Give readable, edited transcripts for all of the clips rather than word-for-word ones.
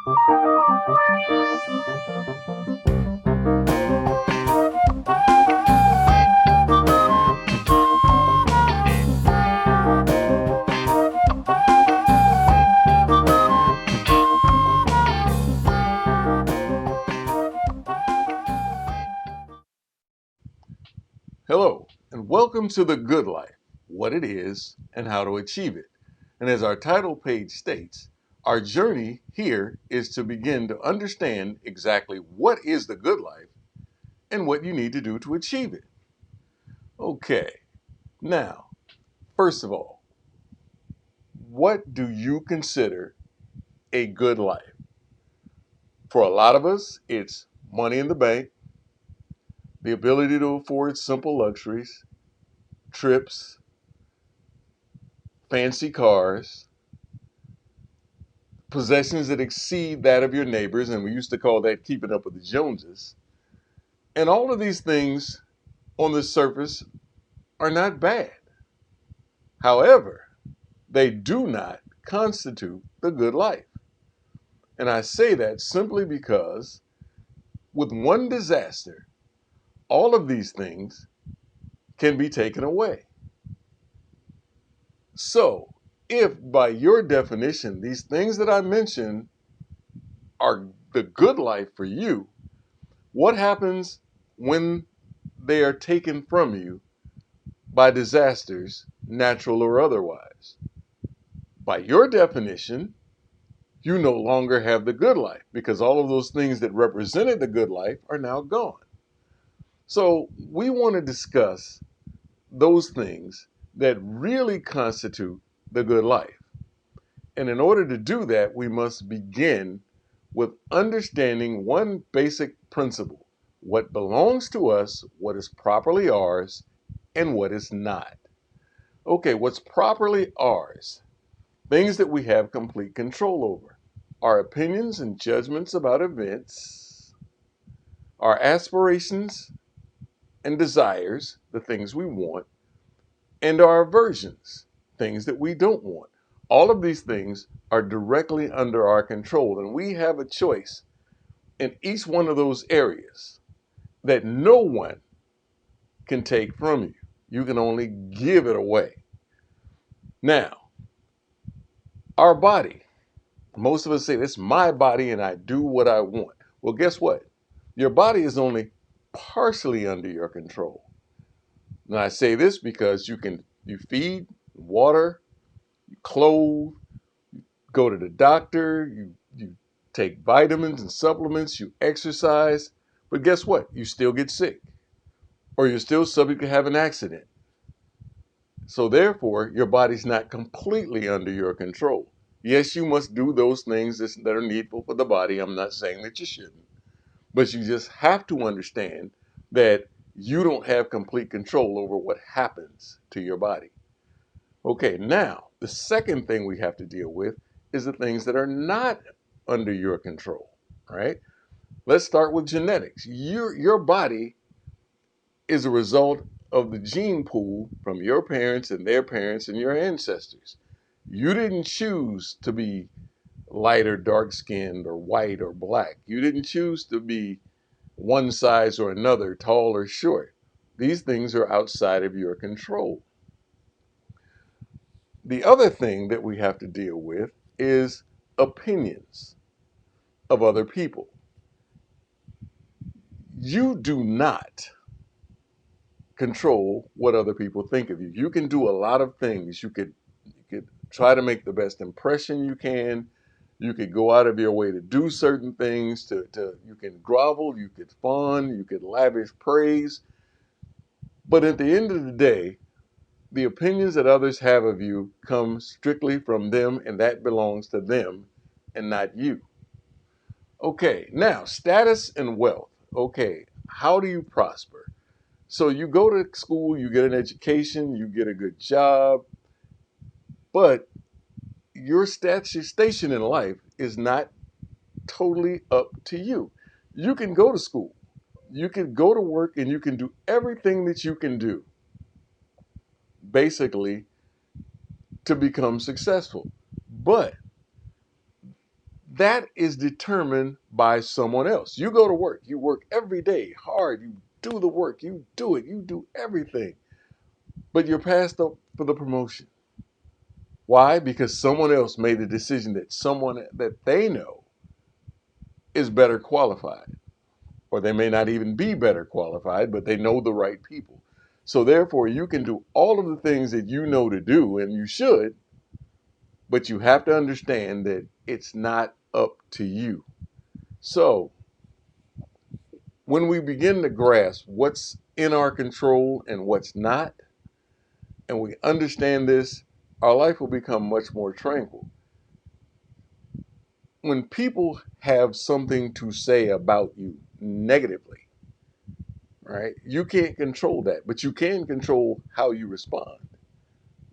Hello, and welcome to The Good Life, what it is and how to achieve it. And as our title page states, our journey here is to begin to understand exactly what is the good life and what you need to do to achieve it. Okay, now, first of all, what do you consider a good life? For a lot of us, it's money in the bank, the ability to afford simple luxuries, trips, fancy cars, possessions that exceed that of your neighbors, and we used to call that keeping up with the Joneses. And all of these things on the surface are not bad. However, they do not constitute the good life. And I say that simply because with one disaster, all of these things can be taken away. So, if by your definition, these things that I mentioned are the good life for you, what happens when they are taken from you by disasters, natural or otherwise? By your definition, you no longer have the good life because all of those things that represented the good life are now gone. So we want to discuss those things that really constitute the good life. And in order to do that, we must begin with understanding one basic principle: what belongs to us, what is properly ours, and what is not. Okay, what's properly ours? Things that we have complete control over. Our opinions and judgments about events, our aspirations and desires, the things we want, and our aversions, things that we don't want. All of these things are directly under our control, and we have a choice in each one of those areas that no one can take from you. You can only give it away. Now, our body. Most of us say, it's my body and I do what I want. Well, guess what? Your body is only partially under your control. Now, I say this because you feed, water, you clothe, go to the doctor, you take vitamins and supplements, you exercise, but guess what? You still get sick, or you're still subject to have an accident. So therefore, your body's not completely under your control. Yes, you must do those things that are needful for the body. I'm not saying that you shouldn't, but you just have to understand that you don't have complete control over what happens to your body. Okay, now, the second thing we have to deal with is the things that are not under your control, right? Let's start with genetics. Your body is a result of the gene pool from your parents and their parents and your ancestors. You didn't choose to be light or dark skinned or white or black. You didn't choose to be one size or another, tall or short. These things are outside of your control. The other thing that we have to deal with is opinions of other people. You do not control what other people think of you. You can do a lot of things. You could try to make the best impression you can. You could go out of your way to do certain things. You can grovel, you could fawn, you could lavish praise. But at the end of the day, the opinions that others have of you come strictly from them, and that belongs to them and not you. Okay, now status and wealth. Okay, how do you prosper? So you go to school, you get an education, you get a good job, but your station in life is not totally up to you. You can go to school, you can go to work, and you can do everything that you can do, basically, to become successful. But that is determined by someone else. You go to work, you work every day hard, you do the work, you do everything, but you're passed up for the promotion. Why? Because someone else made a decision that someone that they know is better qualified, or they may not even be better qualified, but they know the right people. So therefore, you can do all of the things that you know to do, and you should, but you have to understand that it's not up to you. So when we begin to grasp what's in our control and what's not, and we understand this, our life will become much more tranquil. When people have something to say about you negatively, right, you can't control that, but you can control how you respond.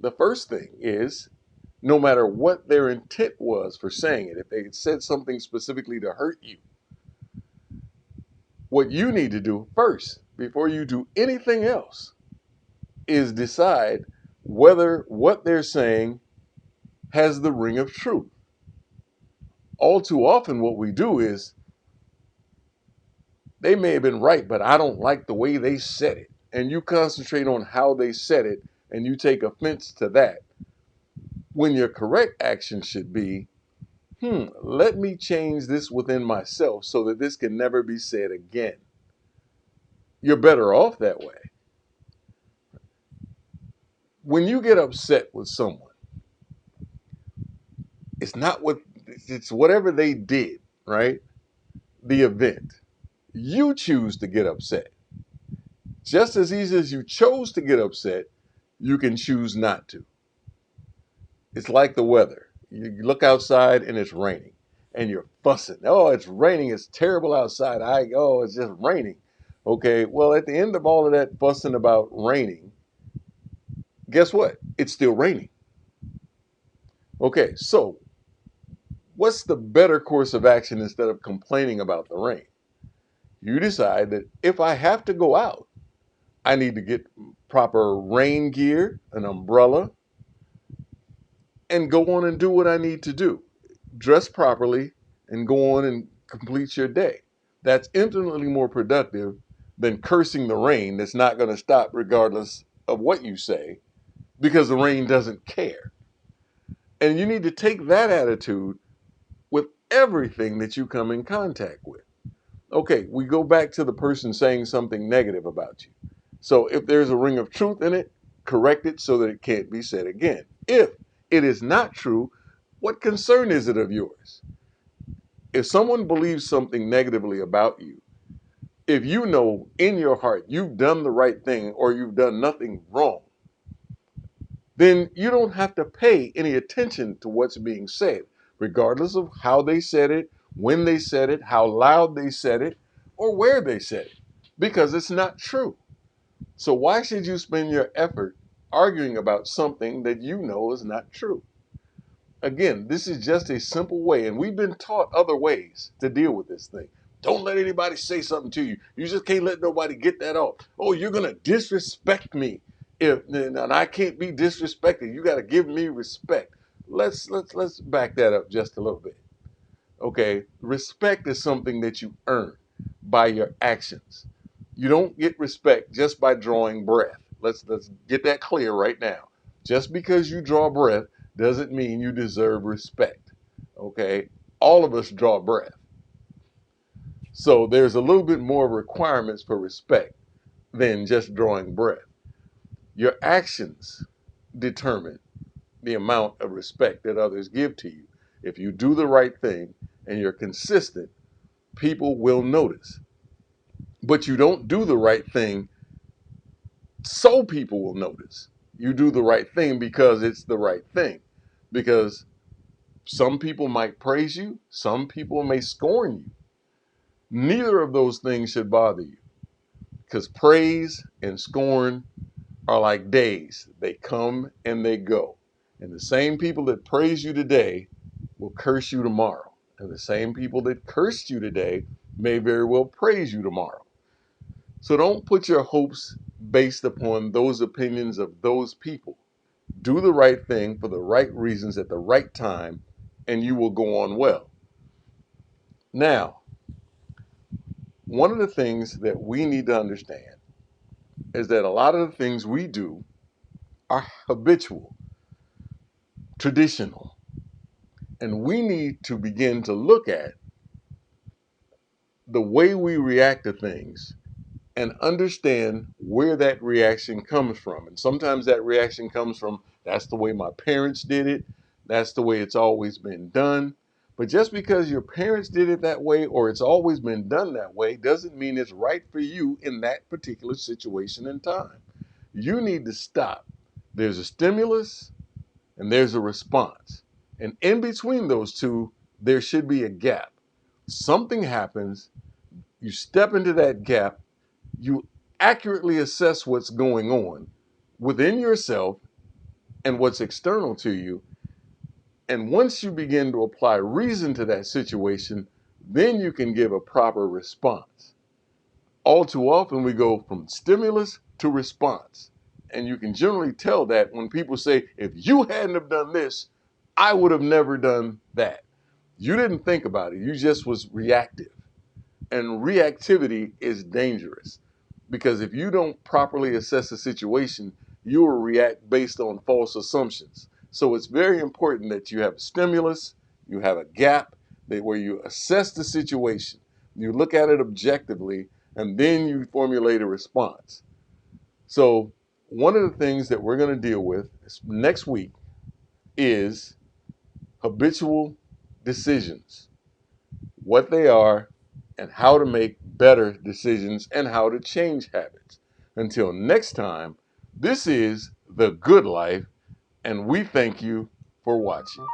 The first thing is, no matter what their intent was for saying it, if they said something specifically to hurt you, what you need to do first, before you do anything else, is decide whether what they're saying has the ring of truth. All too often, what we do is, they may have been right, but I don't like the way they said it. And you concentrate on how they said it, and you take offense to that. When your correct action should be, let me change this within myself so that this can never be said again. You're better off that way. When you get upset with someone, it's whatever they did, right? The event. You choose to get upset. Just as easy as you chose to get upset, you can choose not to. It's like the weather. You look outside and it's raining, and you're fussing. Oh, it's raining. It's terrible outside. It's just raining. Okay, well, at the end of all of that fussing about raining, guess what? It's still raining. Okay, so what's the better course of action instead of complaining about the rain? You decide that if I have to go out, I need to get proper rain gear, an umbrella, and go on and do what I need to do. Dress properly and go on and complete your day. That's infinitely more productive than cursing the rain that's not going to stop regardless of what you say, because the rain doesn't care. And you need to take that attitude with everything that you come in contact with. Okay, we go back to the person saying something negative about you. So if there's a ring of truth in it, correct it so that it can't be said again. If it is not true, what concern is it of yours? If someone believes something negatively about you, if you know in your heart you've done the right thing or you've done nothing wrong, then you don't have to pay any attention to what's being said, regardless of how they said it, when they said it, how loud they said it, or where they said it, because it's not true. So why should you spend your effort arguing about something that you know is not true? Again, this is just a simple way, and we've been taught other ways to deal with this thing. Don't let anybody say something to you. You just can't let nobody get that off. Oh, you're gonna disrespect me, and I can't be disrespected. You got to give me respect. Let's back that up just a little bit. Okay, respect is something that you earn by your actions. You don't get respect just by drawing breath. Let's get that clear right now. Just because you draw breath doesn't mean you deserve respect. Okay? All of us draw breath. So there's a little bit more requirements for respect than just drawing breath. Your actions determine the amount of respect that others give to you. If you do the right thing and you're consistent, people will notice. But you don't do the right thing so people will notice. You do the right thing because it's the right thing. Because some people might praise you, some people may scorn you. Neither of those things should bother you, because praise and scorn are like days. They come and they go. And the same people that praise you today will curse you tomorrow. And the same people that cursed you today may very well praise you tomorrow. So don't put your hopes based upon those opinions of those people. Do the right thing for the right reasons at the right time, and you will go on well. Now, one of the things that we need to understand is that a lot of the things we do are habitual, traditional, and we need to begin to look at the way we react to things and understand where that reaction comes from. And sometimes that reaction comes from, that's the way my parents did it, that's the way it's always been done. But just because your parents did it that way or it's always been done that way doesn't mean it's right for you in that particular situation and time. You need to stop. There's a stimulus and there's a response. And in between those two, there should be a gap. Something happens, you step into that gap, you accurately assess what's going on within yourself and what's external to you. And once you begin to apply reason to that situation, then you can give a proper response. All too often we go from stimulus to response. And you can generally tell that when people say, if you hadn't have done this, I would have never done that. You didn't think about it. You just was reactive. And reactivity is dangerous because if you don't properly assess a situation, you will react based on false assumptions. So it's very important that you have a stimulus, you have a gap where you assess the situation, you look at it objectively, and then you formulate a response. So one of the things that we're going to deal with next week is habitual decisions, what they are, and how to make better decisions and how to change habits. Until next time, this is The Good Life, and we thank you for watching.